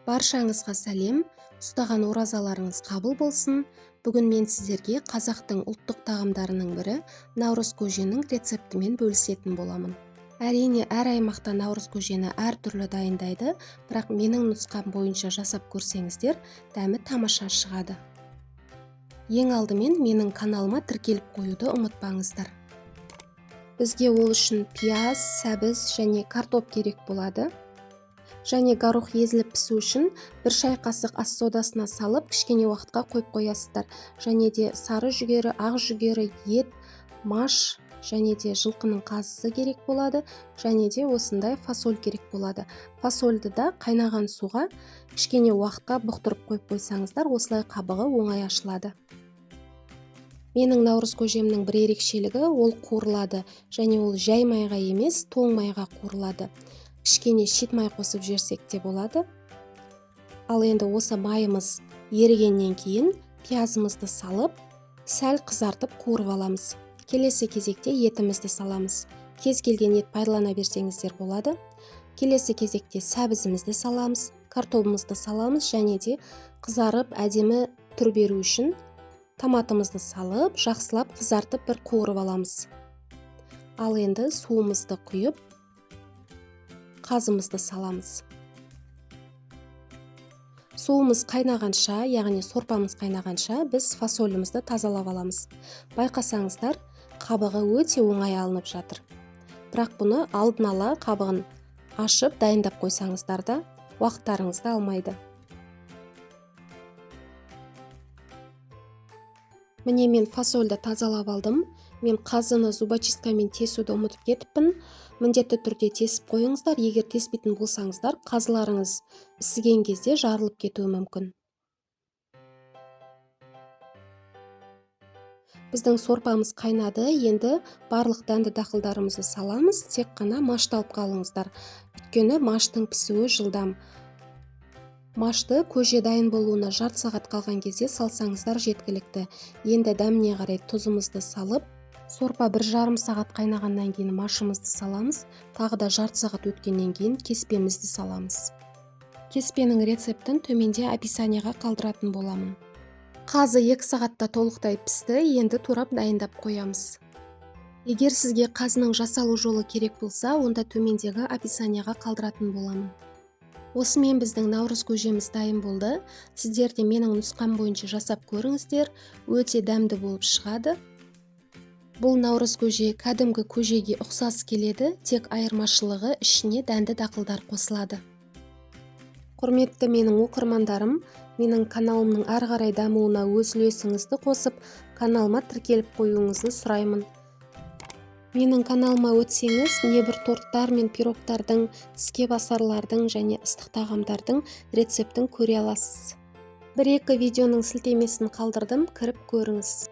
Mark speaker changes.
Speaker 1: Баршаңызға сәлем, ұстаған оразаларыңыз қабыл болсын. Бүгін мен сіздерге қазақтың ұлттық тағамдарының бірі наурыз көженің рецептімен бөлісетін боламын. Әрине, әр аймақта наурыз көжені әртүрлі дайындайды, бірақ менің нұсқам бойынша жасап көрсеңіздер, дәмі тамаша шығады. Ең алдымен менің каналыма тіркеліп қоюды ұмытпаңыздар. Бізге ол үшін пияз, сәбіз және картоп керек болады. Және горох езіліп пісу үшін 1 шай қасық ас содасына салып, кішкене уақытқа қойып қоясыздар. Және де сары жүгері, ақ жүгері, ет, маш және де жылқының қазысы керек болады. Және де осындай фасоль керек болады. Фасольді да қайнаған суға кішкене уақытқа бұқтырып қойып қойсаңыздар, осылай қабығы оңай ашылады. Менің наурыз көжемнің бір ерекшелігі ол қуырылады, және ол жай майға емес, тоң майға қуырылады. Кішкене шит май қосып жіберсек те болады. Ал енді осы майымыз ерігеннен кейін пиязымызды салып, сәл қызартып қуырып аламыз. Келесі кезекте етімізді саламыз. Кез келген ет пайдалана берсеңіздер болады. Келесі кезекте сәбізімізді саламыз, картопымызды саламыз және де қызарып әдемі түр беру үшін томатымызды салып, жақсылап қызартып бір қуырып аламыз. Ал енді суымызды құйып, қазымызды саламыз. Суымыз қайнағанша, яғни сорпамыз қайнағанша, біз фасолімізді тазалап аламыз. Байқасаңыздар, қабығы өте оңай алынып жатыр. Бірақ бұны алдын ала қабығын ашып, дайындап қойсаңыздар да, уақыттарыңызды алмайды. Міне мен фасольді тазалап алдым. Мен қазыны зубочисткамен тесуді ұмытып кетіппін. Міндетті түрде тесіп қойыңыздар. Егер теспейтін болсаңыздар, қазыларыңыз ісіген кезде жарылып кетуі мүмкін. Біздің сорпамыз қайнады. Енді барлық дәнді дақылдарымызды саламыз. Тек қана машты алып қалыңыздар. Өйткені маштың пісуі жылдам. Машты көже дайын болуына жарты сағат қалған кезде салсаңыздар жеткілікті. Енді дәміне қарай тұзымызды салып, сорпа 1,5 сағат қайнағаннан кейін машымызды саламыз. Тағы да жарты сағат өткеннен кейін кеспемізді саламыз. Кеспенің рецептін төменде описанияға қалдыратын боламын. Қазы 2 сағатта толықтай пісті, енді турап дайындап қоямыз. Егер сізге қазының жасалу жолы керек болса, онда төмендегі описанияға қалдыратын боламын. Осымен біздің наурыз көжеміз дайын болды. Сіздер де менің нұсқам бойынша жасап көріңіздер, өте дәмді болып шығады. Бұл наурыз көже кәдімгі көжеге ұқсас келеді, тек айырмашылығы ішіне дәнді дақылдар қосылады. Құрметті менің оқырмандарым, менің каналымның ары қарай дамуына өз үлесіңізді қосып, каналыма тіркеліп қоюыңызды сұраймын. Менің каналыма өтсеңіз, небір торттар мен пирогтардың, тіске басарлардың және ыстық тағамдардың рецептін көре аласыз. 1-2 видеоның сілтемесін қалдырдым, кіріп көріңіз.